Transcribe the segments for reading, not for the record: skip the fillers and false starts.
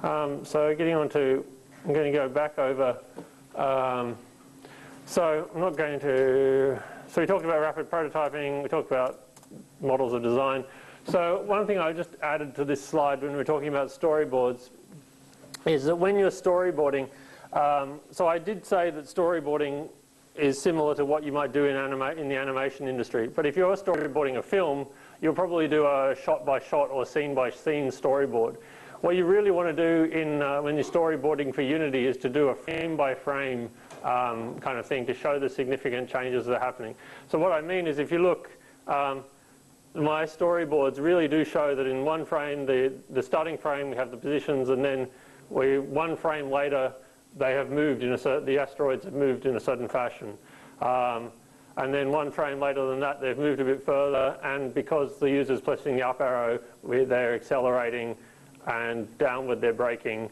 So getting on to, I'm going to go back over, so I'm not going to, so we talked about rapid prototyping, we talked about models of design. So one thing I just added to this slide when we were talking about storyboards is that when you're storyboarding, so I did say that storyboarding is similar to what you might do in the animation industry. But if you're storyboarding a film, you'll probably do a shot-by-shot or scene-by-scene storyboard. What you really want to do when you're storyboarding for Unity is to do a frame-by-frame kind of thing to show the significant changes that are happening. So what I mean is if you look, my storyboards really do show that in one frame, the starting frame, we have the positions, and then one frame later, they have moved the asteroids have moved in a certain fashion. And then one frame later than that, they've moved a bit further, and because the user's pressing the up arrow, they're accelerating, and downward they're braking,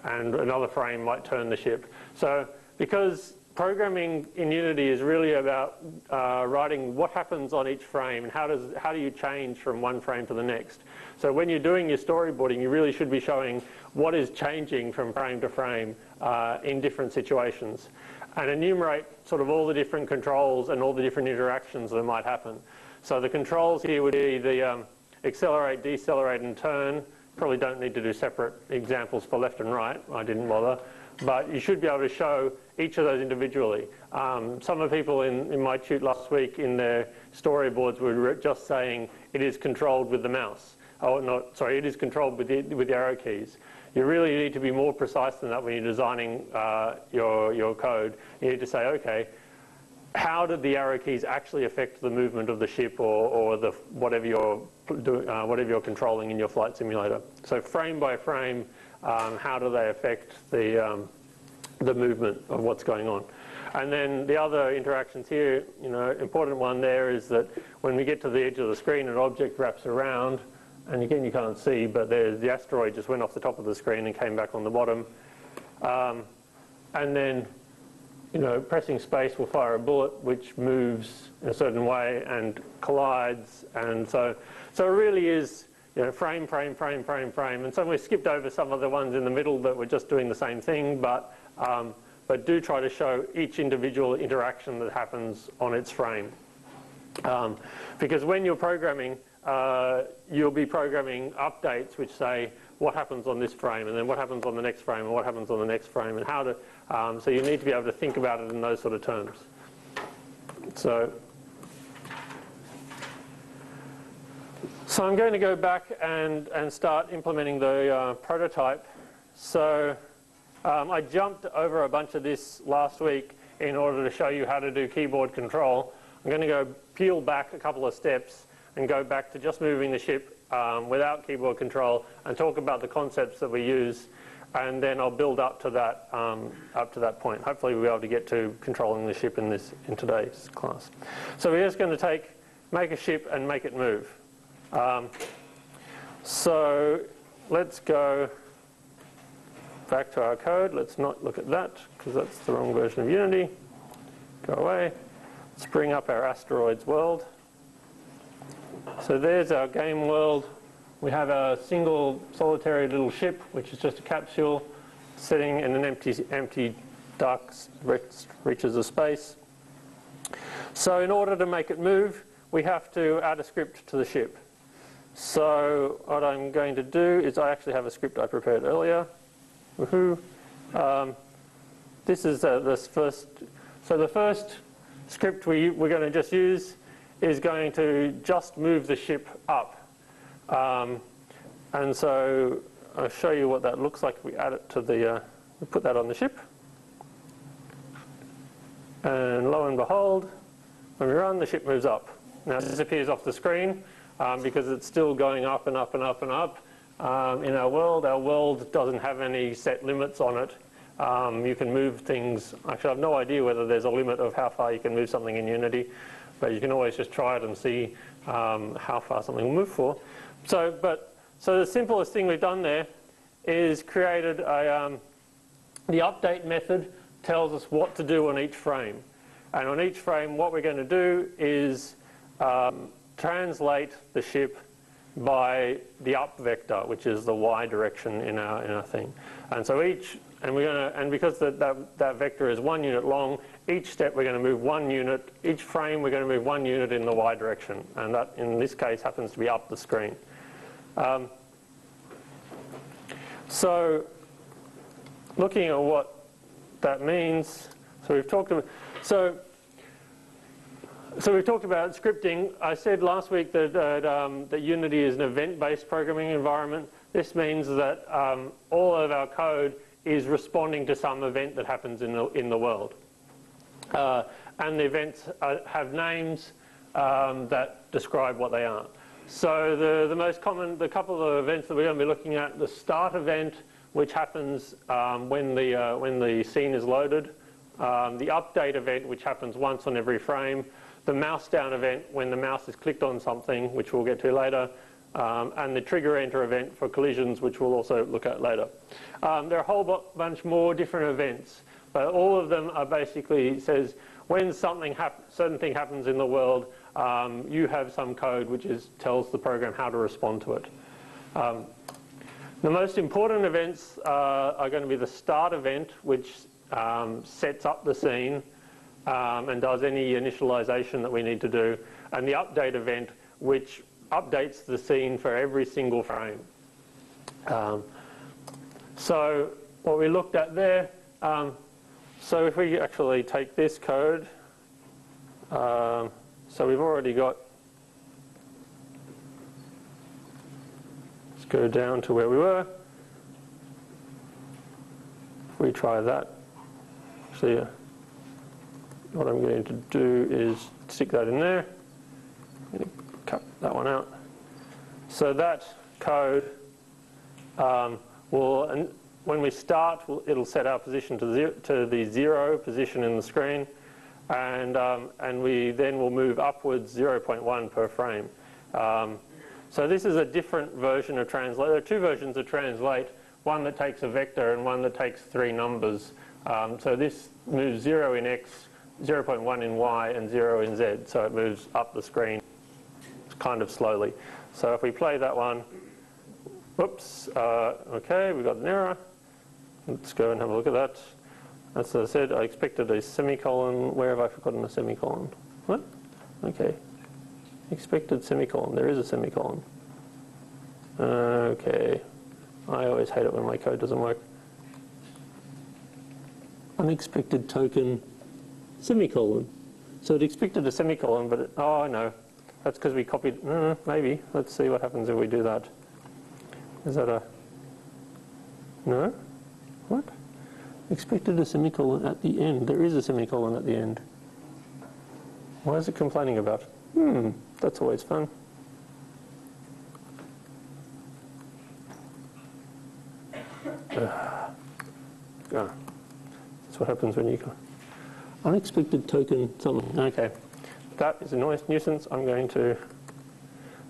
and another frame might turn the ship. So because programming in Unity is really about writing what happens on each frame, and how do you change from one frame to the next. So when you're doing your storyboarding, you really should be showing what is changing from frame to frame in different situations, and enumerate sort of all the different controls and all the different interactions that might happen. So the controls here would be the accelerate, decelerate, and turn. Probably don't need to do separate examples for left and right. I didn't bother. But you should be able to show each of those individually. Some of the people in my tute last week in their storyboards were just saying it is controlled with the mouse. Oh, not, sorry, it is controlled with the arrow keys. You really need to be more precise than that when you're designing your code. You need to say, okay, how did the arrow keys actually affect the movement of the ship or whatever you're controlling in your flight simulator? So frame by frame, how do they affect the movement of what's going on? And then the other interactions here, important one there is that when we get to the edge of the screen, an object wraps around. And again, you can't see, but the asteroid just went off the top of the screen and came back on the bottom. And then, pressing space will fire a bullet which moves in a certain way and collides. And so it really is, frame, frame, frame, frame, frame. And so we skipped over some of the ones in the middle that were just doing the same thing, but do try to show each individual interaction that happens on its frame. Because when you're programming, you'll be programming updates which say what happens on this frame, and then what happens on the next frame, and what happens on the next frame, and how to. So you need to be able to think about it in those sort of terms. So I'm going to go back and start implementing the prototype. So I jumped over a bunch of this last week in order to show you how to do keyboard control. I'm going to go peel back a couple of steps and go back to just moving the ship without keyboard control and talk about the concepts that we use, and then I'll build up to that point. Hopefully we'll be able to get to controlling the ship in today's class. So we're just going to make a ship and make it move. So let's go back to our code. Let's not look at that because that's the wrong version of Unity. Go away. Let's bring up our asteroids world. So there's our game world. We have a single solitary little ship, which is just a capsule sitting in an empty dark reaches of space. So in order to make it move, we have to add a script to the ship. So what I'm going to do is I actually have a script I prepared earlier. Woohoo! This is this first. So the first script we're going to just use is going to just move the ship up. And so I'll show you what that looks like if we add it to we put that on the ship. And lo and behold, when we run, the ship moves up. Now it disappears off the screen because it's still going up and up and up and up. In our world doesn't have any set limits on it. You can move things. Actually, I have no idea whether there's a limit of how far you can move something in Unity. But you can always just try it and see how far something will move for. So the simplest thing we've done there is created the update method tells us what to do on each frame. And on each frame, what we're going to do is translate the ship by the up vector, which is the y direction in our thing. And so because that vector is 1 unit long, each step we're going to move 1 unit, each frame we're going to move 1 unit in the y direction, and that in this case happens to be up the screen. So looking at what that means, so we've talked about scripting. I said last week that Unity is an event-based programming environment. This means that all of our code is responding to some event that happens in the world. And the events have names that describe what they are. So the most common, the couple of events that we're going to be looking at, the start event, which happens when the scene is loaded, the update event, which happens once on every frame, the mouse down event when the mouse is clicked on something, which we'll get to later, and the trigger enter event for collisions, which we'll also look at later. There are a whole bunch more different events, but all of them are basically says when certain thing happens in the world, you have some code which tells the program how to respond to it. The most important events are going to be the start event, which sets up the scene and does any initialization that we need to do, and the update event, which updates the scene for every single frame. So what we looked at there, so if we actually take this code, so we've already got, let's go down to where we were. If we try that, see, what I'm going to do is stick that in there. I'm going to cut that one out. So that code when we start, it'll set our position to the 0 position in the screen, and we then will move upwards 0.1 per frame. So this is a different version of translate. There are two versions of translate, one that takes a vector and one that takes 3 numbers. So this moves 0 in x, 0.1 in y, and 0 in z. So it moves up the screen kind of slowly. So if we play that one, whoops, okay, we've got an error. Let's go and have a look at that. As I said, I expected a semicolon. Where have I forgotten a semicolon? What? Okay. Expected semicolon. There is a semicolon. Okay. I always hate it when my code doesn't work. Unexpected token semicolon. So it expected a semicolon, but oh no. That's because we copied, maybe. Let's see what happens if we do that. Is that a, no? What? Expected a semicolon at the end. There is a semicolon at the end. Why is it complaining about? That's always fun. That's what happens when you go. Unexpected token something. Okay. That is a nuisance. I'm going to,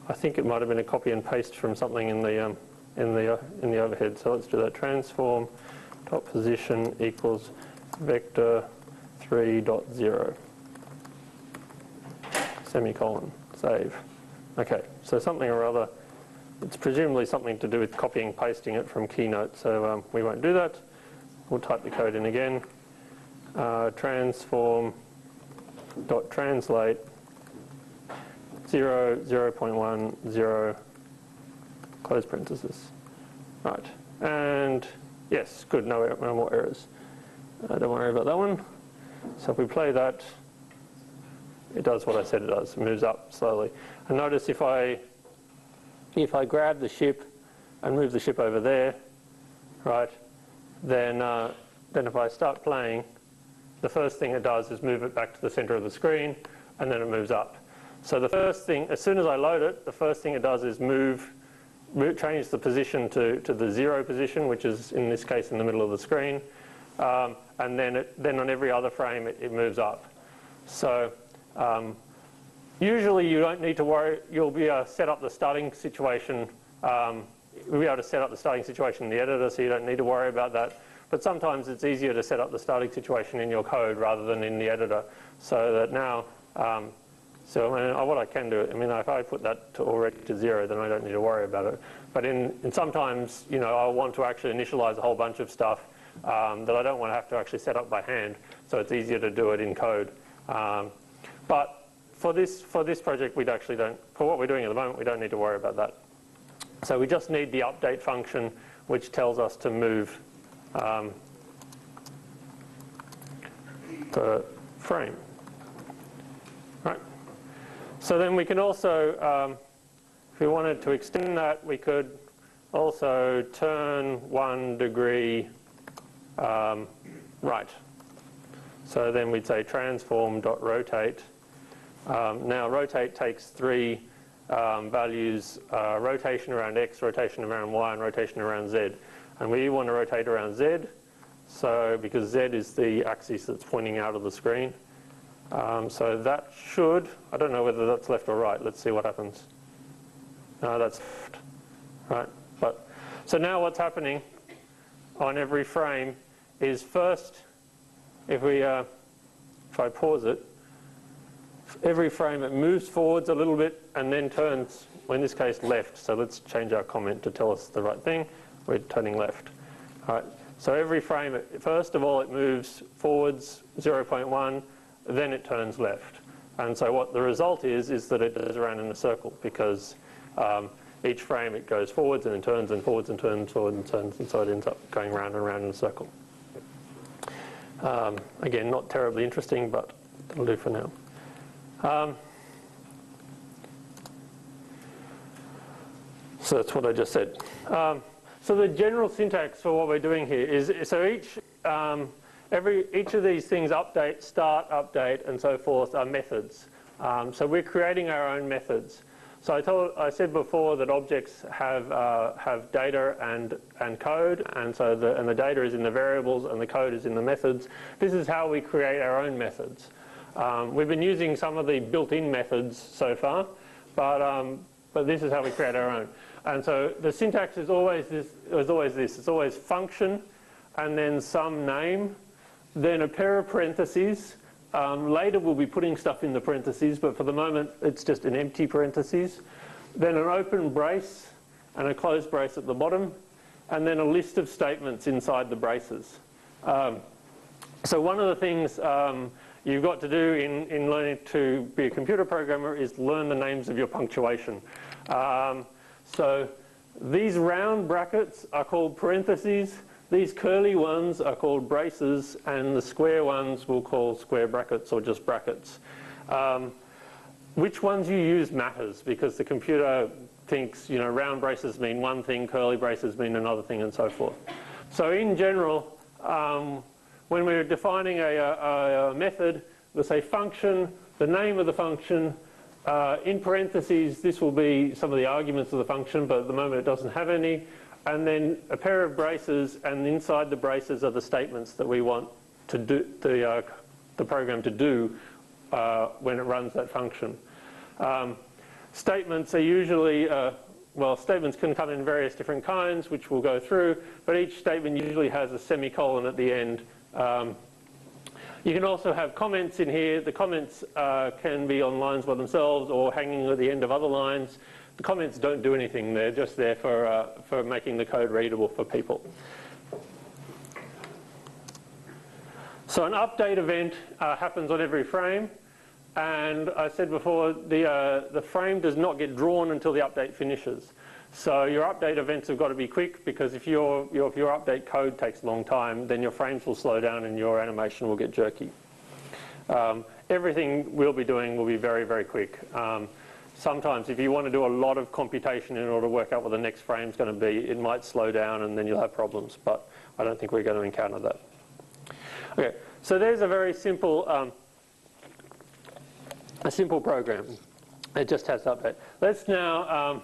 I think it might have been a copy and paste from something in the overhead. So let's do that. Transform dot position equals vector 3.0 semicolon save. Okay, so something or other. It's presumably something to do with copying and pasting it from Keynote. So we won't do that. We'll type the code in again. Transform dot translate 0, 0.1, 0, close parenthesis. Right, and yes, good, no more errors. Don't worry about that one. So if we play that, it does what I said it does, it moves up slowly. And notice if I grab the ship and move the ship over there, right, then if I start playing, the first thing it does is move it back to the center of the screen, and then it moves up. So the first thing, as soon as I load it, the first thing it does is change the position to the 0 position, which is in this case in the middle of the screen, and then on every other frame it moves up. So usually you don't need to worry. You'll be able to set up the starting situation. We'll be able to set up the starting situation in the editor, so you don't need to worry about that. But sometimes it's easier to set up the starting situation in your code rather than in the editor, so that now, So I mean, what I can do, I mean, if I put that already to 0, then I don't need to worry about it. But in sometimes, you know, I want to actually initialize a whole bunch of stuff that I don't want to have to actually set up by hand. So it's easier to do it in code. But for this project, we actually don't, for what we're doing at the moment, we don't need to worry about that. So we just need the update function, which tells us to move the frame. Right. So then we can also, if we wanted to extend that, we could also turn 1 degree right. So then we'd say transform.rotate. Now rotate takes 3 values, rotation around x, rotation around y, and rotation around z. And we want to rotate around z, so because z is the axis that's pointing out of the screen. So that should, I don't know whether that's left or right. Let's see what happens. No, that's left. Right. But so now what's happening on every frame is first, if I pause it, every frame it moves forwards a little bit and then turns, well, in this case, left. So let's change our comment to tell us the right thing. We're turning left. All right. So every frame, first of all, it moves forwards 0.1, then it turns left. And so what the result is that it goes around in a circle, because each frame it goes forwards and then turns and forwards and turns, forward and turns, and so it ends up going round and round in a circle. Again, not terribly interesting, but it'll do for now. So that's what I just said. So the general syntax for what we're doing here is, so each of these things, update, start, update, and so forth, are methods. So we're creating our own methods. So I said before that objects have data and code, and so the data is in the variables and the code is in the methods. This is how we create our own methods. We've been using some of the built-in methods so far, but this is how we create our own. And so the syntax is always this. It's always function, and then some name, then a pair of parentheses. Later we'll be putting stuff in the parentheses, but for the moment it's just an empty parentheses. Then an open brace and a closed brace at the bottom, and then a list of statements inside the braces. So one of the things you've got to do in learning to be a computer programmer is learn the names of your punctuation. So these round brackets are called parentheses. These curly ones are called braces, and the square ones we'll call square brackets or just brackets. Which ones you use matters, because the computer thinks, you know, round braces mean one thing, curly braces mean another thing, and so forth. So in general, when we're defining a method, we'll say function, the name of the function. In parentheses, this will be some of the arguments of the function, but at the moment it doesn't have any. And then a pair of braces, and inside the braces are the statements that we want to do the program to do when it runs that function. Statements are usually, well, statements can come in various different kinds, which we'll go through, but each statement usually has a semicolon at the end. You can also have comments in here. The comments can be on lines by themselves or hanging at the end of other lines. The comments don't do anything. They're just there for making the code readable for people. So an update event happens on every frame. And I said before, the frame does not get drawn until the update finishes. So your update events have got to be quick, because if your update code takes a long time, then your frames will slow down and your animation will get jerky. Everything we'll be doing will be very, very quick. Sometimes if you want to do a lot of computation in order to work out what the next frame is going to be, it might slow down and then you'll have problems, but I don't think we're going to encounter that. Okay, so there's a very simple program. It just has to update. Let's now,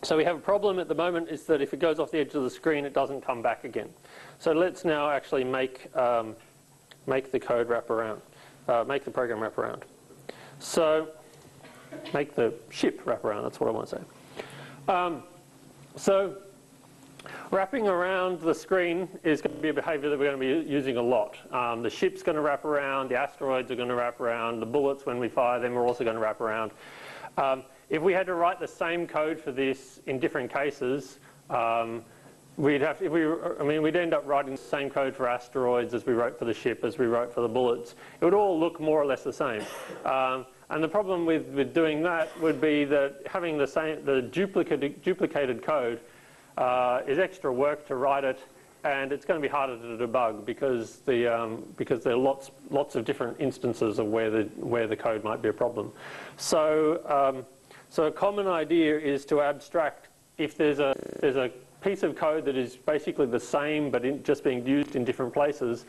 so we have a problem at the moment, is that if it goes off the edge of the screen, it doesn't come back again. So let's now actually make the code wrap around, make the program wrap around. So make the ship wrap around, that's what I want to say. So Wrapping around the screen is going to be a behavior that we're going to be using a lot. The ship's going to wrap around, the asteroids are going to wrap around, the bullets, when we fire them, are also going to wrap around. If we had to write the same code for this in different cases, we'd end up writing the same code for asteroids as we wrote for the ship, as we wrote for the bullets. It would all look more or less the same. And the problem with doing that would be that having the duplicated code is extra work to write it, and it's going to be harder to debug because there are lots of different instances of where the code might be a problem. So a common idea is to abstract. If there's a piece of code that is basically the same but just being used in different places,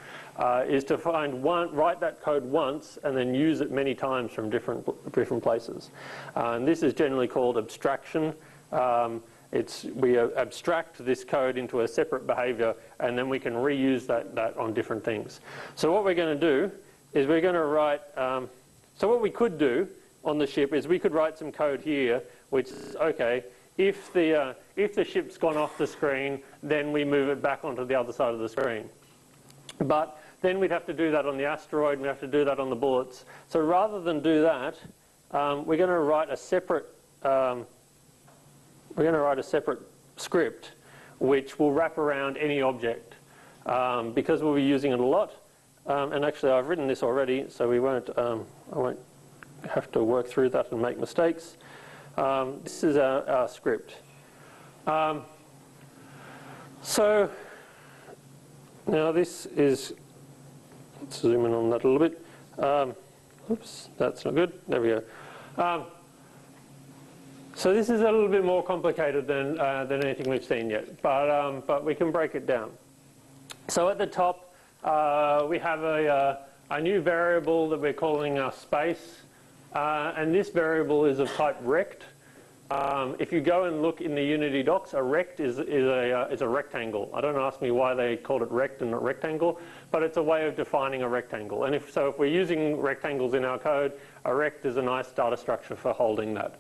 is to write that code once and then use it many times from different places. And this is generally called abstraction. We abstract this code into a separate behavior, and then we can reuse that on different things. So what we're going to do is we're going to write, so what we could do on the ship is we could write some code here, which is, okay, if the ship's gone off the screen, then we move it back onto the other side of the screen. But then we'd have to do that on the asteroid, and we'd have to do that on the bullets. So rather than do that, we're going to write a separate script which will wrap around any object, because we'll be using it a lot. And actually, I've written this already, so I won't have to work through that and make mistakes. This is our script. So now this is, let's zoom in on that a little bit. Oops, that's not good. There we go. So this is a little bit more complicated than anything we've seen yet, but we can break it down. So at the top, we have a new variable that we're calling our space, and this variable is of type rect. If you go and look in the Unity docs, a rect is a rectangle. I don't ask me why they called it rect and not rectangle, but it's a way of defining a rectangle. And if we're using rectangles in our code, a rect is a nice data structure for holding that.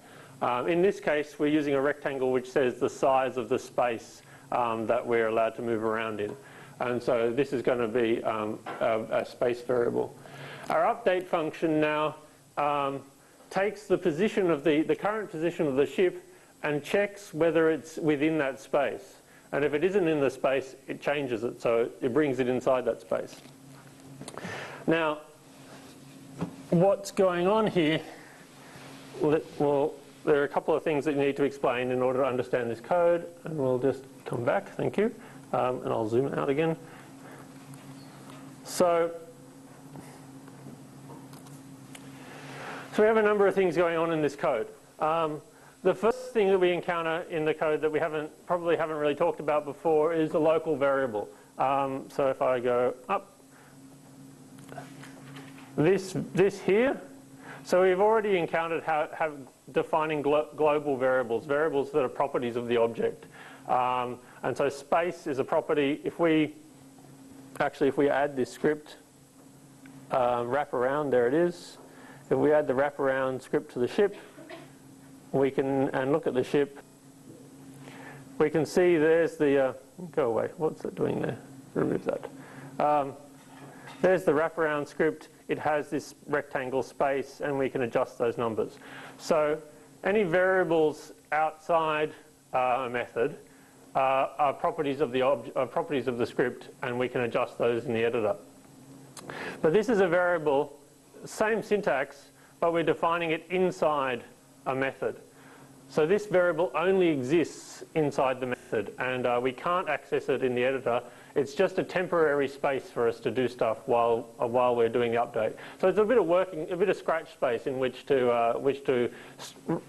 In this case, we're using a rectangle which says the size of the space that we're allowed to move around in. And so this is going to be a space variable. Our update function now takes the position of the current position of the ship and checks whether it's within that space. And if it isn't in the space, it changes it, so it brings it inside that space. Now, what's going on here? Well, there are a couple of things that you need to explain in order to understand this code, and we'll just come back, thank you, and I'll zoom out again. So we have a number of things going on in this code. The first thing that we encounter in the code that we probably haven't really talked about before is the local variable. So if I go up, this here, so we've already encountered how defining global variables that are properties of the object. And so space is a property. If we add this script, wraparound, there it is. If we add the wraparound script to the ship, we can look at the ship. We can see there's the go away. What's it doing there? Remove that. There's the wraparound script. It has this rectangle space, and we can adjust those numbers. So any variables outside a method are properties of the script, and we can adjust those in the editor. But this is a variable, same syntax, but we're defining it inside a method. So this variable only exists inside the method, and we can't access it in the editor. It's just a temporary space for us to do stuff while we're doing the update. So it's a bit of scratch space in which to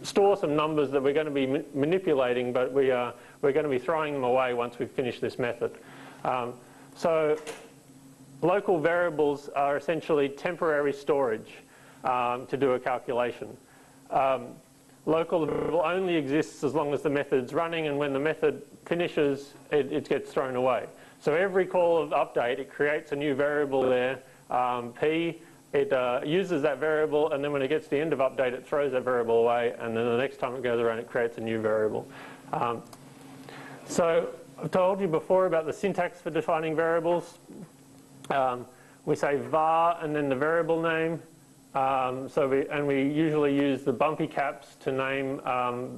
store some numbers that we're going to be manipulating, but we're going to be throwing them away once we've finished this method. So local variables are essentially temporary storage to do a calculation. Local variable only exists as long as the method's running, and when the method finishes, it gets thrown away. So every call of update, it creates a new variable there, P. It uses that variable, and then when it gets to the end of update, it throws that variable away, and then the next time it goes around, it creates a new variable. So I've told you before about the syntax for defining variables. We say var and then the variable name. We usually use the bumpy caps to name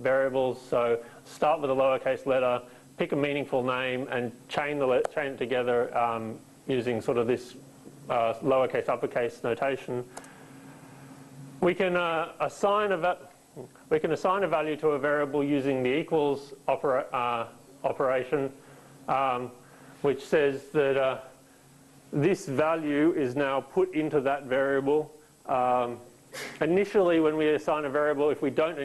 variables. So start with a lowercase letter, pick a meaningful name, and chain it together using sort of this lowercase uppercase notation. We can assign a value to a variable using the equals operation, which says that this value is now put into that variable. Initially, when we assign a variable, if we don't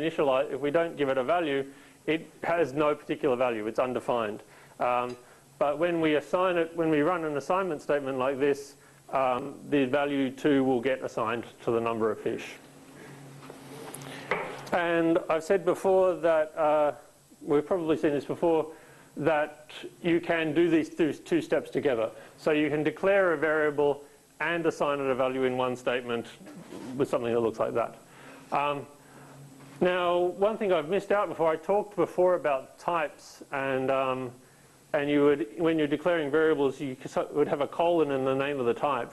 give it a value, it has no particular value. It's undefined. But when we assign it, when we run an assignment statement like this, the value 2 will get assigned to the number of fish. And I've said before that, we've probably seen this before, that you can do these two steps together. So you can declare a variable and assign it a value in one statement with something that looks like that. Now, one thing I've missed out before, I talked before about types, and you would, when you're declaring variables, you would have a colon in the name of the type.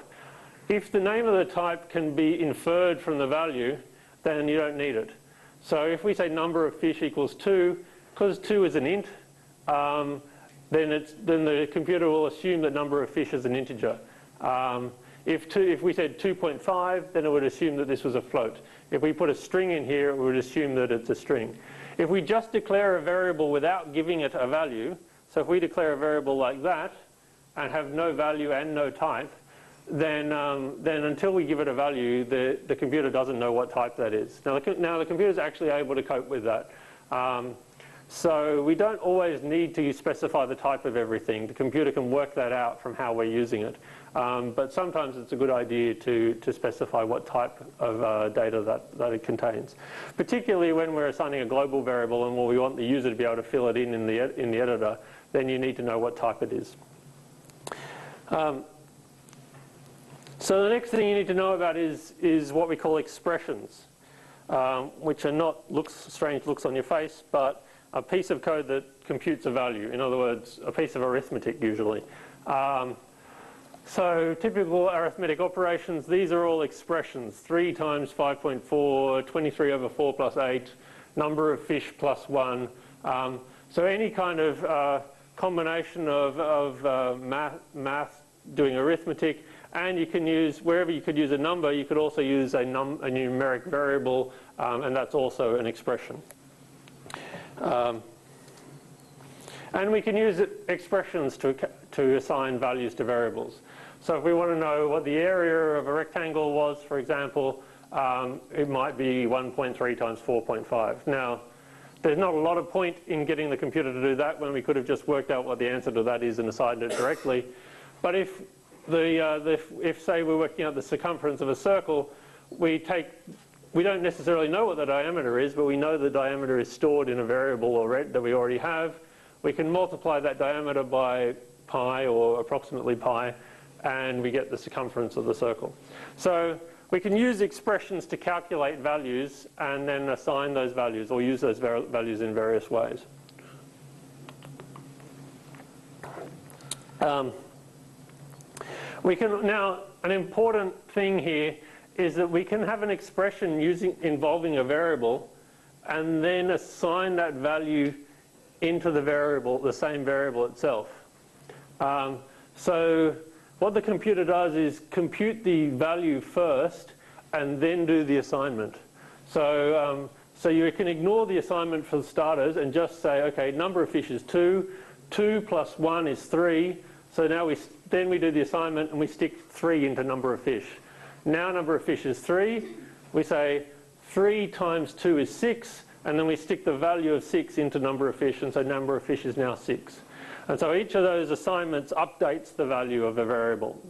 If the name of the type can be inferred from the value, then you don't need it. So if we say number of fish equals 2, because 2 is an int, then the computer will assume that number of fish is an integer. If we said 2.5, then it would assume that this was a float. If we put a string in here, it would assume that it's a string. If we just declare a variable without giving it a value, so if we declare a variable like that and have no value and no type, then until we give it a value, the computer doesn't know what type that is. Now the computer is actually able to cope with that. So we don't always need to specify the type of everything. The computer can work that out from how we're using it. But sometimes it's a good idea to specify what type of data that it contains. Particularly when we're assigning a global variable and we want the user to be able to fill it in the editor, then you need to know what type it is. So the next thing you need to know about is what we call expressions, which are not strange looks on your face, but a piece of code that computes a value. In other words, a piece of arithmetic usually. So typical arithmetic operations, these are all expressions. 3 times 5.4, 23 over 4 plus 8, number of fish plus 1. So any kind of combination of math doing arithmetic, and you can use, wherever you could use a number, you could also use a numeric variable, and that's also an expression. And we can use expressions to assign values to variables. So if we want to know what the area of a rectangle was, for example, it might be 1.3 times 4.5. Now, there's not a lot of point in getting the computer to do that when we could have just worked out what the answer to that is and assigned it directly. But if say we're working out the circumference of a circle, we don't necessarily know what the diameter is, but we know the diameter is stored in a variable that we already have. We can multiply that diameter by pi or approximately pi, and we get the circumference of the circle. So we can use expressions to calculate values and then assign those values or use those values in various ways. Now, an important thing here is that we can have an expression involving a variable and then assign that value into the variable, the same variable itself. So what the computer does is compute the value first and then do the assignment. So you can ignore the assignment for the starters and just say, okay, number of fish is 2, 2 plus 1 is 3. So now then we do the assignment and we stick 3 into number of fish. Now number of fish is 3. We say 3 times 2 is 6, and then we stick the value of 6 into number of fish, and so number of fish is now 6. And so each of those assignments updates the value of a variable.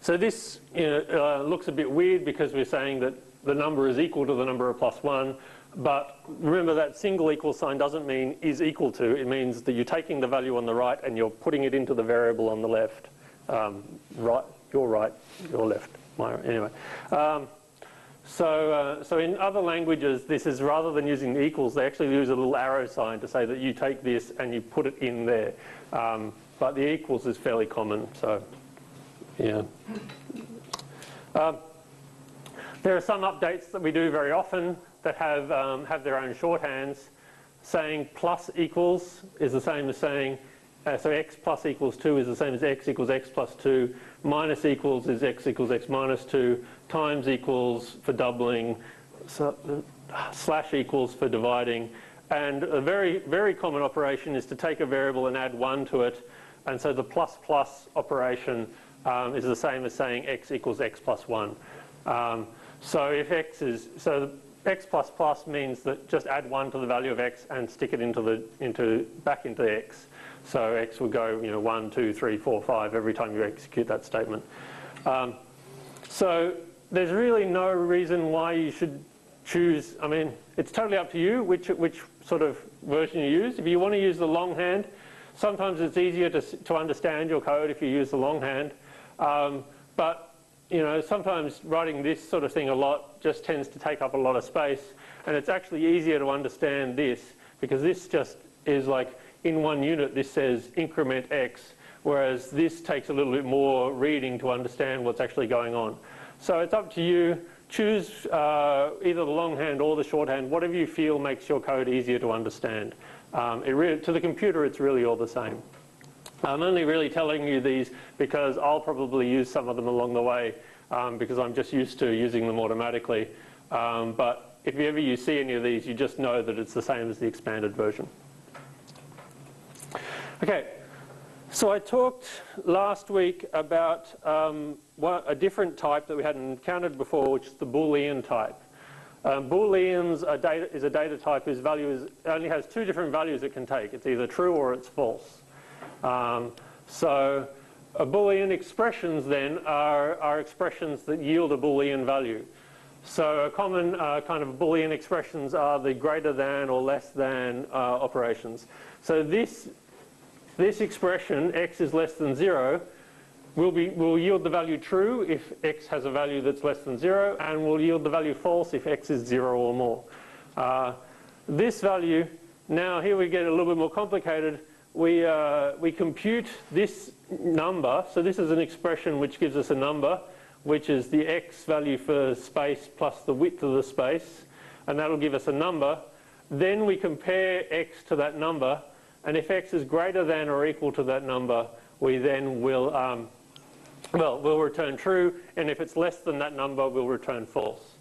So this looks a bit weird because we're saying that the number is equal to the number of plus 1, but remember that single equal sign doesn't mean is equal to. It means that you're taking the value on the right and you're putting it into the variable on the left. Right, your left, my right. Anyway. So in other languages, this is rather than using the equals, they actually use a little arrow sign to say that you take this and you put it in there. But the equals is fairly common, so yeah. There are some updates that we do very often that have their own shorthands. Saying plus equals is the same as saying, so x plus equals 2 is the same as x equals x plus 2. Minus equals is x equals x minus 2. Times equals for doubling. Slash equals for dividing. And a very, very common operation is to take a variable and add 1 to it. And so the plus plus operation is the same as saying x equals x plus 1. So if x is, so x plus plus means that just add 1 to the value of x and stick it back into x. So x will go 1, 2, 3, 4, 5 every time you execute that statement. So there's really no reason why you should choose. I mean, it's totally up to you which sort of version you use. If you want to use the longhand, sometimes it's easier to understand your code if you use the longhand. But sometimes writing this sort of thing a lot just tends to take up a lot of space, and it's actually easier to understand this because this just is like in 1 unit this says increment x, whereas this takes a little bit more reading to understand what's actually going on. So it's up to you. Choose either the longhand or the shorthand, whatever you feel makes your code easier to understand. To the computer it's really all the same. I'm only really telling you these because I'll probably use some of them along the way because I'm just used to using them automatically. But if ever you see any of these, you just know that it's the same as the expanded version. Okay, so I talked last week about a different type that we hadn't encountered before, which is the Boolean type. Booleans is a data type whose value only has 2 different values it can take. It's either true or it's false. So Boolean expressions then are expressions that yield a Boolean value. So a common kind of Boolean expressions are the greater than or less than operations. So this expression, x is less than 0, will yield the value true if x has a value that's less than 0, and will yield the value false if x is 0 or more. This value, now here we get a little bit more complicated. We compute this number, so this is an expression which gives us a number, which is the x value for space plus the width of the space, and that'll give us a number. Then we compare x to that number, and if x is greater than or equal to that number, we then will we'll return true, and if it's less than that number, we'll return false.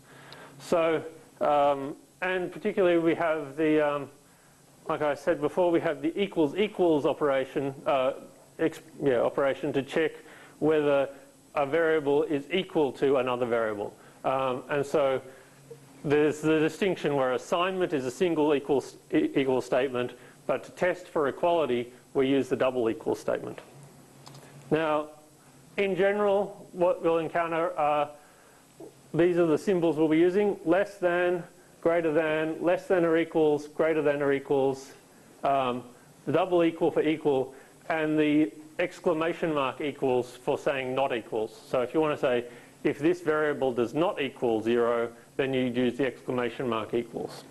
So, and particularly we have the, like I said before, we have the equals operation, operation to check whether a variable is equal to another variable. And so there's the distinction where assignment is a single equal statement, but to test for equality, we use the double equal statement. Now, in general, what we'll encounter are, these are the symbols we'll be using: less than, greater than, less than or equals, greater than or equals, the double equal for equal, and the exclamation mark equals for saying not equals. So if you want to say, if this variable does not equal 0, then you use the exclamation mark equals.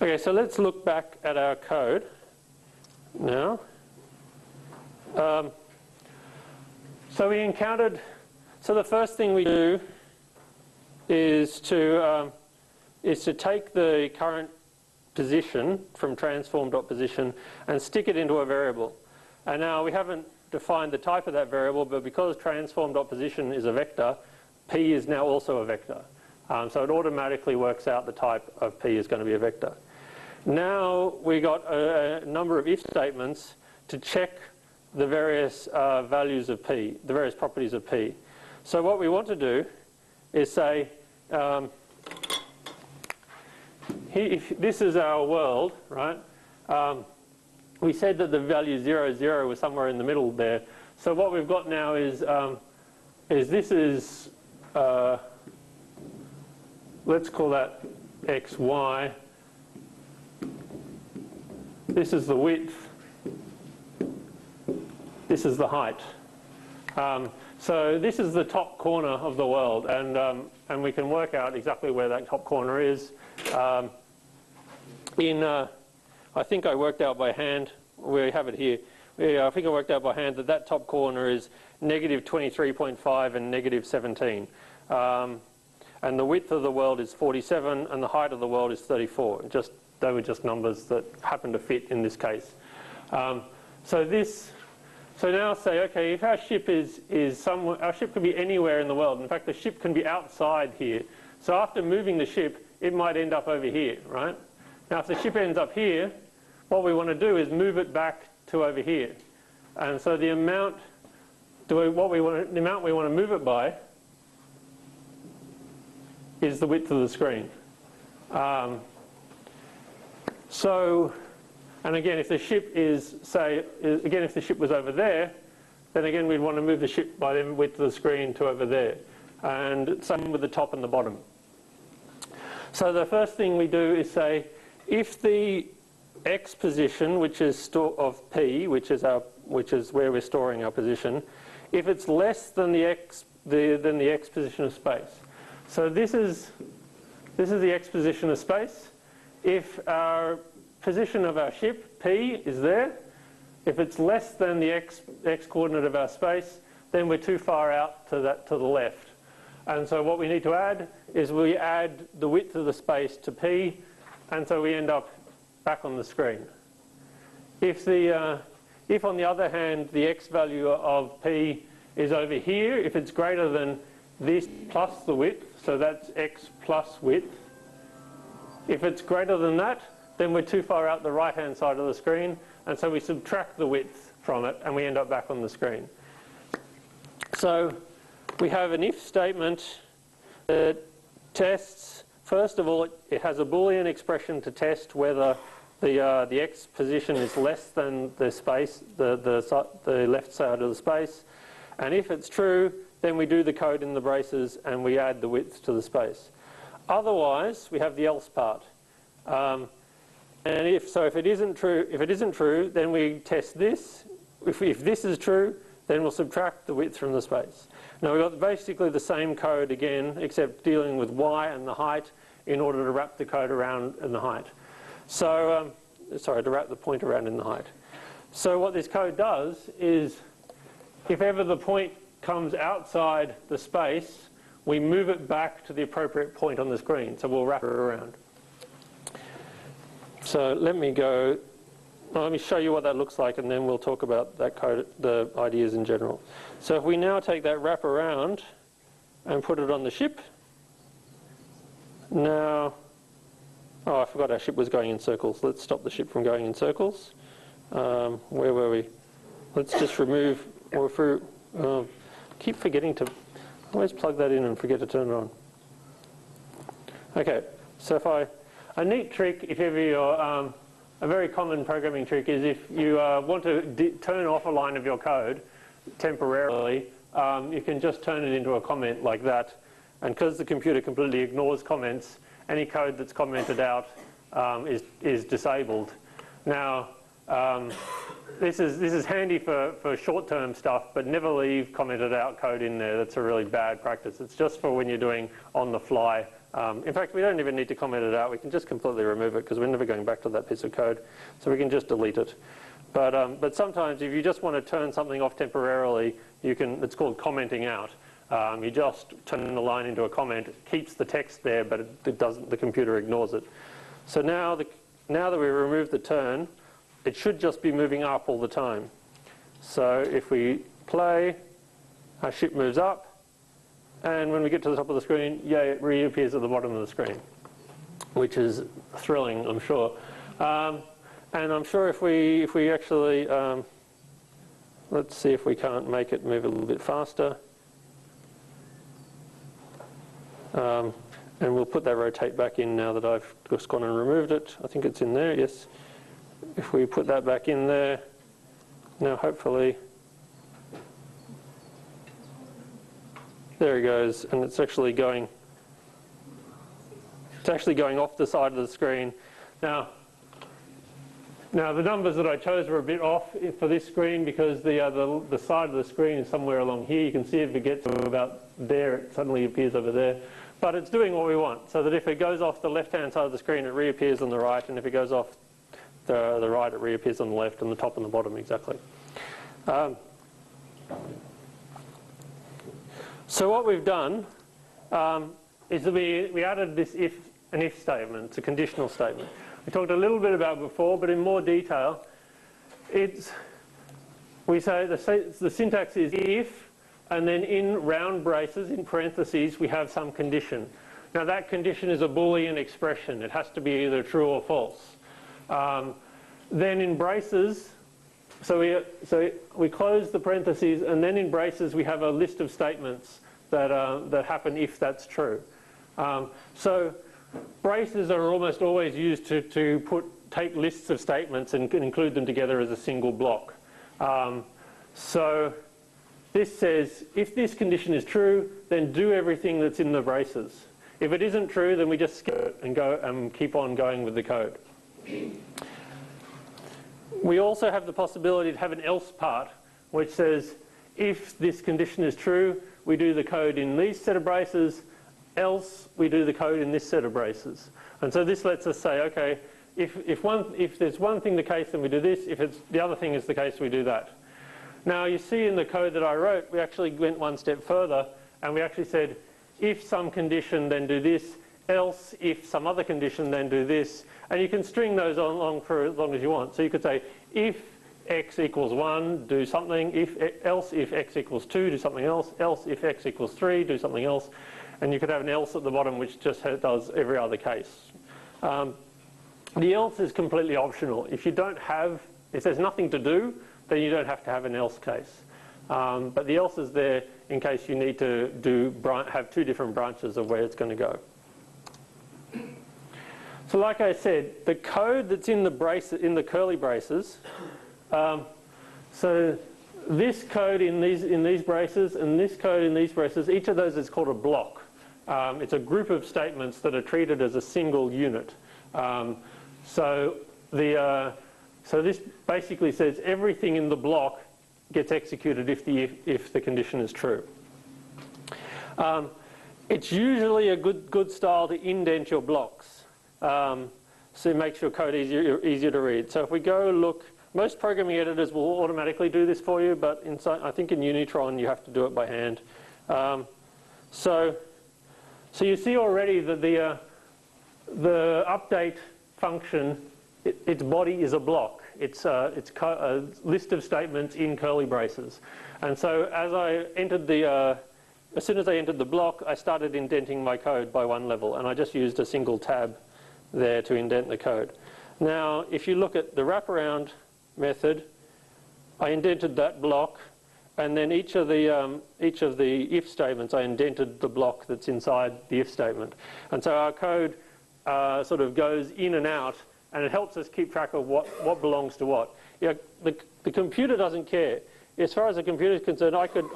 Okay, so let's look back at our code now. So we encountered, so the first thing we do is to take the current position from transform.position and stick it into a variable. And now we haven't defined the type of that variable, but because transform.position is a vector, p is now also a vector. So it automatically works out the type of p is going to be a vector. Now we got a number of if statements to check the various values of p, the various properties of p. So what we want to do is say, if this is our world, right? We said that the value 0, 0 was somewhere in the middle there. So what we've got now is this is, let's call that x, y. This is the width. This is the height. So this is the top corner of the world, and we can work out exactly where that top corner is. I think I worked out by hand. We have it here. I think I worked out by hand that that top corner is negative 23.5 and negative 17. And the width of the world is 47 and the height of the world is 34. They were just numbers that happen to fit in this case. So now say, okay, if our ship is somewhere, our ship could be anywhere in the world. In fact, the ship can be outside here. So after moving the ship, it might end up over here, right? Now if the ship ends up here, what we want to do is move it back to over here. And so the amount we want to move it by is the width of the screen. And again, if the ship is, if the ship was over there, then again we'd want to move the ship by the width of the screen to over there. And same with the top and the bottom. So the first thing we do is say, if the x position, which is of P, which is where we're storing our position, if it's less than the x position of space. So this is the x position of space. If our position of our ship, P, is there, if it's less than the x coordinate of our space, then we're too far out to the left. And so what we need to add is we add the width of the space to P, and so we end up back on the screen. If on the other hand the x value of P is over here, if it's greater than this plus the width, so that's x plus width, if it's greater than that, then we're too far out the right-hand side of the screen, and so we subtract the width from it, and we end up back on the screen. So we have an if statement that tests, first of all, it has a Boolean expression to test whether the x position is less than the space, the left side of the space, and if it's true, then we do the code in the braces and we add the width to the space. Otherwise, we have the else part. And if it isn't true, then we test this. If this is true, then we'll subtract the width from the space. Now we've got basically the same code again, except dealing with y and the height in order to wrap the code around in the height. So, to wrap the point around in the height. So what this code does is, if ever the point comes outside the space, we move it back to the appropriate point on the screen. So we'll wrap it around. So let me show you what that looks like, and then we'll talk about that code, the ideas in general. So if we now take that wraparound and put it on the ship, now, oh, I forgot our ship was going in circles. Let's stop the ship from going in circles. Where were we? Let's just remove, keep forgetting to always plug that in and forget to turn it on. Okay, so a neat trick, if ever you're, a very common programming trick is if you want to turn off a line of your code temporarily, you can just turn it into a comment like that. And because the computer completely ignores comments, any code that's commented out is disabled. Now, this is handy for short-term stuff, but never leave commented out code in there. That's a really bad practice. It's just for when you're doing on-the-fly. In fact, we don't even need to comment it out. We can just completely remove it because we're never going back to that piece of code. So we can just delete it. But sometimes if you just want to turn something off temporarily, you can. It's called commenting out. You just turn the line into a comment. It keeps the text there, but it doesn't. The computer ignores it. So now that we removed the turn, it should just be moving up all the time. So if we play, our ship moves up. And when we get to the top of the screen, yay, it reappears at the bottom of the screen, which is thrilling, I'm sure. And I'm sure if we actually, let's see if we can't make it move a little bit faster. And we'll put that rotate back in now that I've just gone and removed it. I think it's in there, yes. If we put that back in there, now hopefully, there it goes, and it's actually going off the side of the screen. Now, Now the numbers that I chose were a bit off for this screen because the side of the screen is somewhere along here. You can see if it gets to about there, it suddenly appears over there. But it's doing what we want, so that if it goes off the left-hand side of the screen, it reappears on the right, and if it goes off the right, it reappears on the left, and the top and the bottom exactly. So what we've done is that we added this an if statement. It's a conditional statement. We talked a little bit about it before, but in more detail, we say the syntax is if, and then in round braces, in parentheses, we have some condition. Now that condition is a Boolean expression. It has to be either true or false. Then in braces, so we close the parentheses, and then in braces we have a list of statements that happen if that's true. So braces are almost always used to take lists of statements and include them together as a single block. So this says, if this condition is true, then do everything that's in the braces. If it isn't true, then we just skip it and go and keep on going with the code. We also have the possibility to have an else part, which says, if this condition is true, we do the code in these set of braces, else we do the code in this set of braces. And so this lets us say, okay, if there's one thing the case, then we do this. If the other thing is the case, we do that. Now you see in the code that I wrote, we actually went one step further, and we actually said, if some condition, then do this, else if some other condition, then do this. And you can string those along for as long as you want. So you could say, if x equals 1, do something, else if x equals 2, do something else if x equals 3, do something else. And you could have an else at the bottom which just does every other case. The else is completely optional. If there's nothing to do, then you don't have to have an else case. But the else is there in case you need to have two different branches of where it's going to go. So like I said, the code that's in the curly braces, so this code in these braces and this code in these braces, each of those is called a block. It's a group of statements that are treated as a single unit. So this basically says everything in the block gets executed if the condition is true. It's usually a good style to indent your blocks, so it makes your code easier to read. So if we go look, most programming editors will automatically do this for you, but I think in Unitron you have to do it by hand. So you see already that the update function, its body is a block. It's a list of statements in curly braces. And so as soon as I entered the block, I started indenting my code by one level, and I just used a single tab there to indent the code. Now, if you look at the wraparound method, I indented that block, and then each of the if statements, I indented the block that's inside the if statement. And so our code sort of goes in and out, and it helps us keep track of what belongs to what. The computer doesn't care. As far as the computer is concerned, I could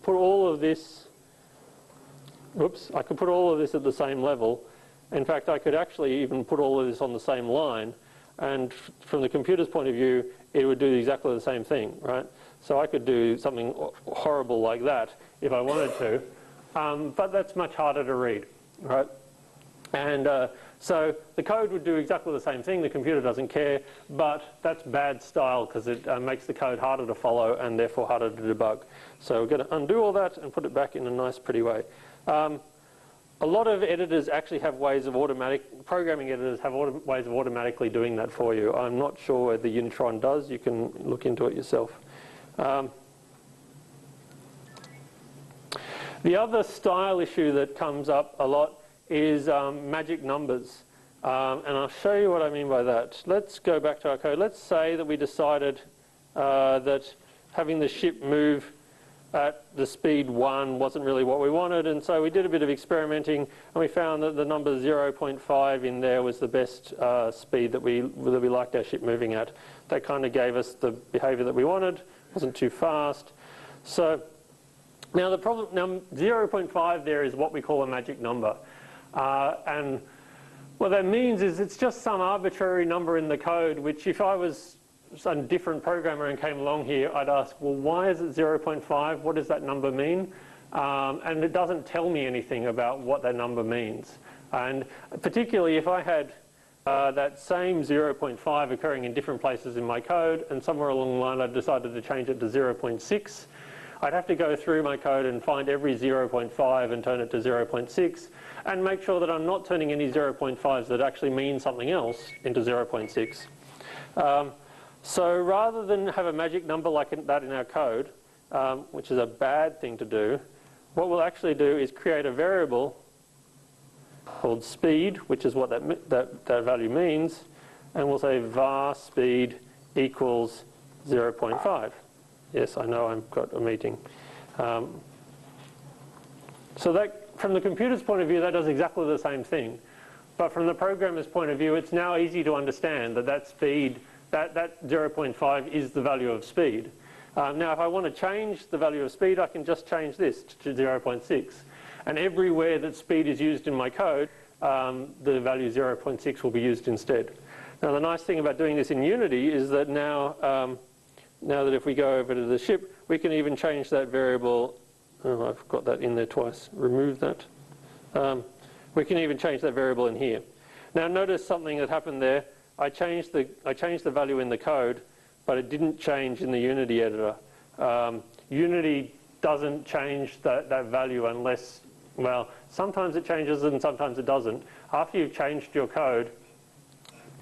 put all of this. I could put all of this at the same level. In fact, I could actually even put all of this on the same line, and from the computer's point of view, it would do exactly the same thing, right? So I could do something horrible like that if I wanted to, but that's much harder to read, right? And so the code would do exactly the same thing. The computer doesn't care, but that's bad style because it makes the code harder to follow and therefore harder to debug. So we're going to undo all that and put it back in a nice, pretty way. A lot of editors actually have ways of programming editors have ways of automatically doing that for you. I'm not sure whether Unitron does. You can look into it yourself. The other style issue that comes up a lot is magic numbers. And I'll show you what I mean by that. Let's go back to our code. Let's say that we decided that having the ship move at the speed 1 wasn't really what we wanted, and so we did a bit of experimenting, and we found that the number 0.5 in there was the best speed that we liked our ship moving at. That kind of gave us the behavior that we wanted. It wasn't too fast. So now the problem, 0.5 there is what we call a magic number. And What that means is it's just some arbitrary number in the code, which if I was a different programmer and came along here, I'd ask, well, why is it 0.5? What does that number mean? And it doesn't tell me anything about what that number means. And particularly if I had that same 0.5 occurring in different places in my code, and somewhere along the line I decided to change it to 0.6, I'd have to go through my code and find every 0.5 and turn it to 0.6, and make sure that I'm not turning any 0.5s that actually mean something else into 0.6. So rather than have a magic number like that in our code, which is a bad thing to do, what we'll actually do is create a variable called speed, which is what that value means, and we'll say var speed equals 0.5. Yes, I know I've got a meeting. So that, from the computer's point of view, that does exactly the same thing. But from the programmer's point of view, it's now easy to understand that speed, that 0.5 is the value of speed. Now, if I want to change the value of speed, I can just change this to 0.6. And everywhere that speed is used in my code, the value 0.6 will be used instead. Now, the nice thing about doing this in Unity is that now that if we go over to the ship, we can even change that variable. Oh, I've got that in there twice. Remove that. We can even change that variable in here. Now, notice something that happened there. I changed the value in the code, but it didn't change in the Unity editor. Unity doesn't change that value unless, well, sometimes it changes and sometimes it doesn't. After you've changed your code,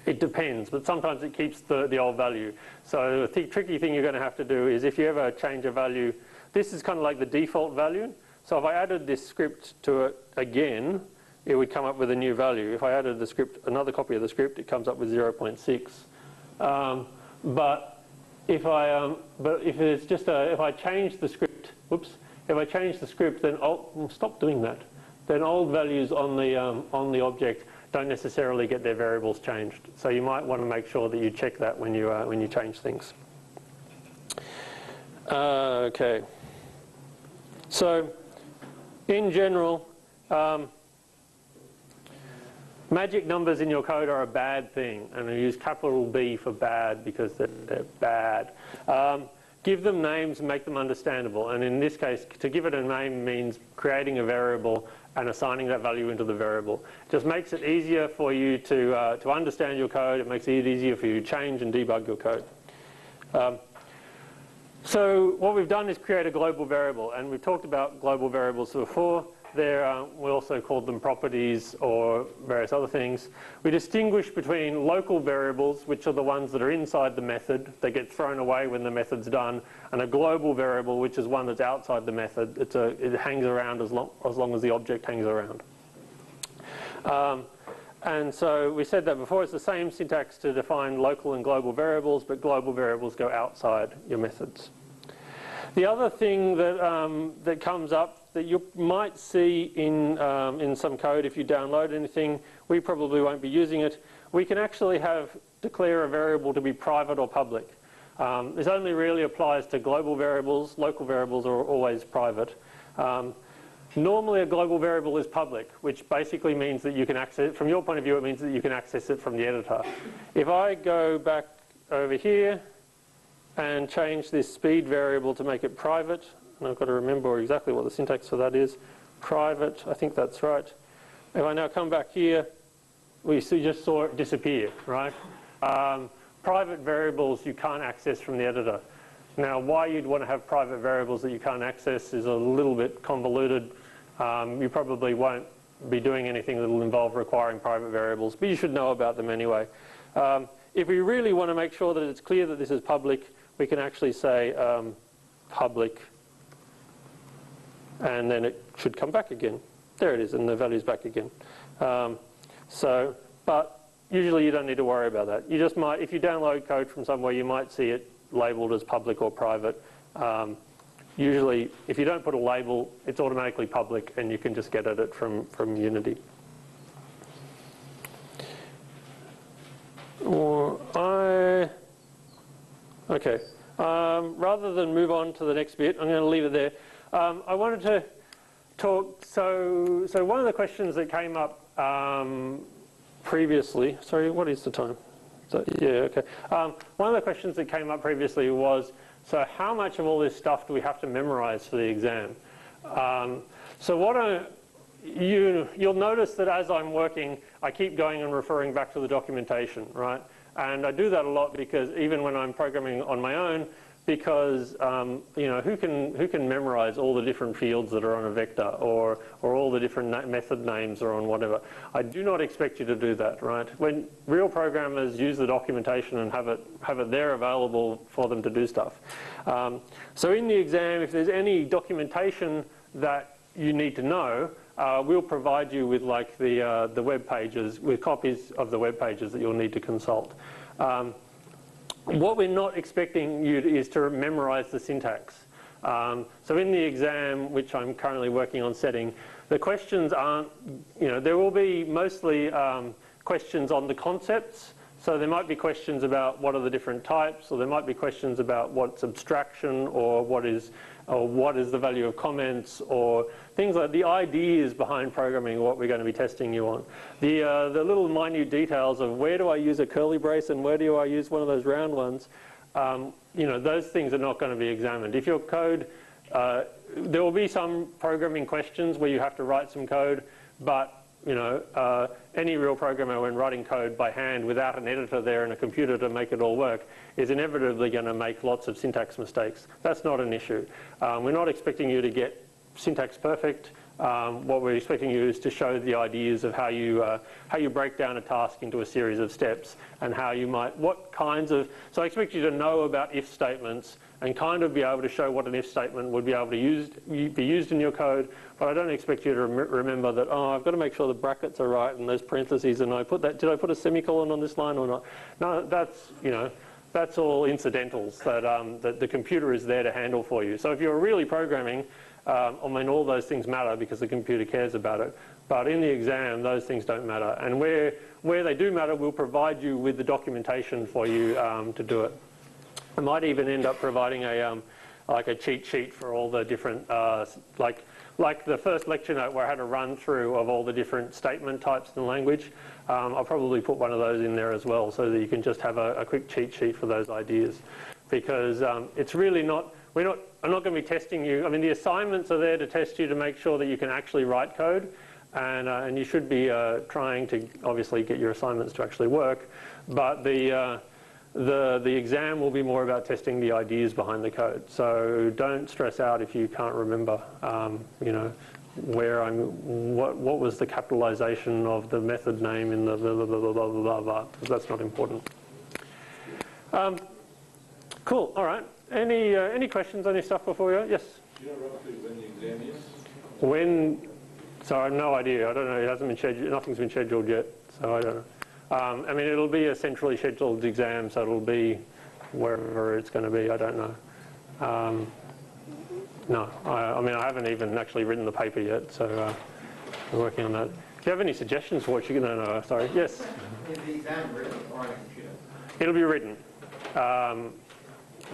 it depends, but sometimes it keeps the old value. So the tricky thing you're going to have to do is if you ever change a value, this is kind of like the default value. So if I added this script to it again, it would come up with a new value. If I added the script, another copy of the script, it comes up with 0.6. But if I change the script, if I change the script, then stop doing that. Then old values on the object don't necessarily get their variables changed. So you might want to make sure that you check that when you change things. Okay. So in general, magic numbers in your code are a bad thing, and I use capital B for bad because they're bad. Give them names and make them understandable, and in this case, to give it a name means creating a variable and assigning that value into the variable. It just makes it easier for you to understand your code. It makes it easier for you to change and debug your code. So what we've done is create a global variable, and we've talked about global variables before. We also called them properties or various other things. We distinguish between local variables, which are the ones that are inside the method, that get thrown away when the method's done, and a global variable, which is one that's outside the method. It hangs around as long as the object hangs around. And so we said that before. It's the same syntax to define local and global variables, but global variables go outside your methods. The other thing that comes up that you might see in some code if you download anything, we probably won't be using it. We can actually declare a variable to be private or public. This only really applies to global variables. Local variables are always private. Normally a global variable is public, which basically means that you can access it. From your point of view, it means that you can access it from the editor. If I go back over here and change this speed variable to make it private, and I've got to remember exactly what the syntax for that is. Private, I think that's right. If I now come back here, we just saw it disappear, right? Private variables you can't access from the editor. Now, why you'd want to have private variables that you can't access is a little bit convoluted. You probably won't be doing anything that will involve requiring private variables, but you should know about them anyway. If we really want to make sure that it's clear that this is public, we can actually say public, and then it should come back again. There it is, and the value's back again. But usually you don't need to worry about that. You just might, if you download code from somewhere, you might see it labeled as public or private. Usually, if you don't put a label, it's automatically public, and you can just get at it from Unity. Okay. Rather than move on to the next bit, I'm going to leave it there. I wanted to talk. So one of the questions that came up previously. Sorry, what is the time? So, yeah, okay. One of the questions that came up previously was, so how much of all this stuff do we have to memorize for the exam? So you'll notice that as I'm working, I keep going and referring back to the documentation, right? And I do that a lot because even when I'm programming on my own, because you know, who can memorize all the different fields that are on a vector, or all the different method names are on whatever? I do not expect you to do that, right? When real programmers use the documentation and have it there available for them to do stuff. So in the exam, if there's any documentation that you need to know, we'll provide you with like the web pages, with copies of the web pages that you'll need to consult. What we're not expecting you is to memorize the syntax. So in the exam, which I'm currently working on setting, the questions aren't, you know, there will be mostly questions on the concepts. So there might be questions about what are the different types, or there might be questions about what's abstraction, or what is the value of comments, or things like the ideas behind programming, what we're going to be testing you on. The little minute details of where do I use a curly brace and where do I use one of those round ones, you know, those things are not going to be examined. If your code, there will be some programming questions where you have to write some code, but you know, any real programmer, when writing code by hand without an editor there and a computer to make it all work, is inevitably going to make lots of syntax mistakes. That's not an issue. We're not expecting you to get syntax perfect. What we're expecting you is to show the ideas of how you break down a task into a series of steps, and how you might, what kinds of, so I expect you to know about if statements and kind of be able to show what an if statement would be able to be used in your code, but I don't expect you to remember that, oh, I've got to make sure the brackets are right and those parentheses, and did I put a semicolon on this line or not? No, that's, you know, that's all incidentals that the computer is there to handle for you. So if you're really programming, I mean, all those things matter because the computer cares about it. But in the exam, those things don't matter. And where they do matter, we'll provide you with the documentation for you to do it. I might even end up providing like a cheat sheet for all the different, like the first lecture note where I had a run through of all the different statement types in the language. I'll probably put one of those in there as well, so that you can just have a quick cheat sheet for those ideas. Because it's really not, I'm not going to be testing you. I mean, the assignments are there to test you to make sure that you can actually write code. And you should be trying to obviously get your assignments to actually work. But the exam will be more about testing the ideas behind the code. So don't stress out if you can't remember, you know, what was the capitalization of the method name in the blah, blah, blah, blah, blah, blah, blah, because that's not important. Cool, all right. Any questions on this stuff before we go? Yes? Do you know roughly when the exam is? When, so I have no idea. I don't know, it hasn't been scheduled, nothing's been scheduled yet, so I don't know. I mean, it'll be a centrally scheduled exam, so it'll be wherever it's going to be, I don't know. No, I mean, I haven't even actually written the paper yet, so we're working on that. If you have any suggestions for what you can, no, sorry, yes? Is the exam written or on a computer? It'll be written.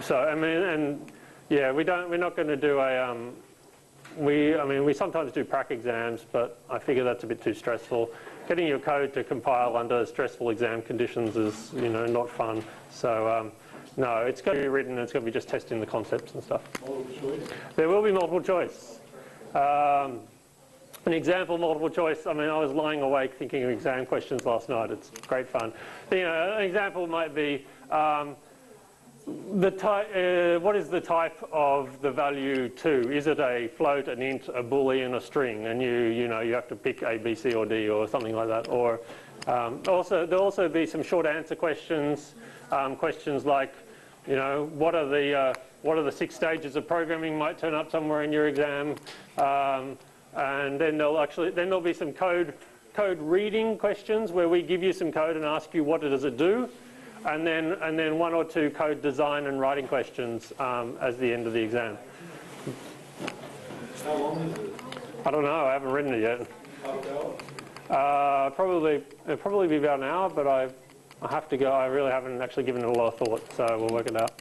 So, I mean, and yeah, we're not going to do a, I mean, we sometimes do prac exams, but I figure that's a bit too stressful. Getting your code to compile under stressful exam conditions is, you know, not fun. So, no, it's going to be written, and it's going to be just testing the concepts and stuff. Multiple choice? There will be multiple choice. An example multiple choice, I mean, I was lying awake thinking of exam questions last night. It's great fun. You know, an example might be, what is the type of the value 2? Is it a float, an int, a boolean, a string? And you know, you have to pick A, B, C, or D, or something like that. Or there'll also be some short answer questions. Questions like, you know, what are the 6 stages of programming might turn up somewhere in your exam. And then there'll be some code reading questions where we give you some code and ask you what does it do. And then 1 or 2 code design and writing questions as the end of the exam. How long is it? I don't know. I haven't written it yet. Half hour? It'll probably be about an hour, but I have to go. I really haven't actually given it a lot of thought, so we'll work it out.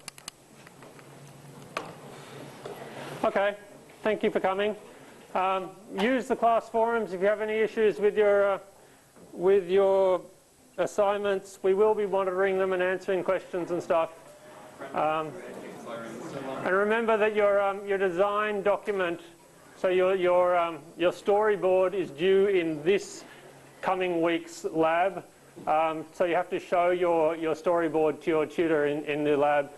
Okay. Thank you for coming. Use the class forums if you have any issues with your assignments, we will be monitoring them and answering questions and stuff. And remember that your design document, so your storyboard is due in this coming week's lab. So you have to show your storyboard to your tutor in the lab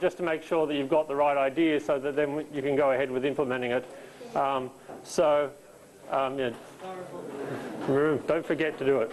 just to make sure that you've got the right idea so that then you can go ahead with implementing it. Yeah. Don't forget to do it.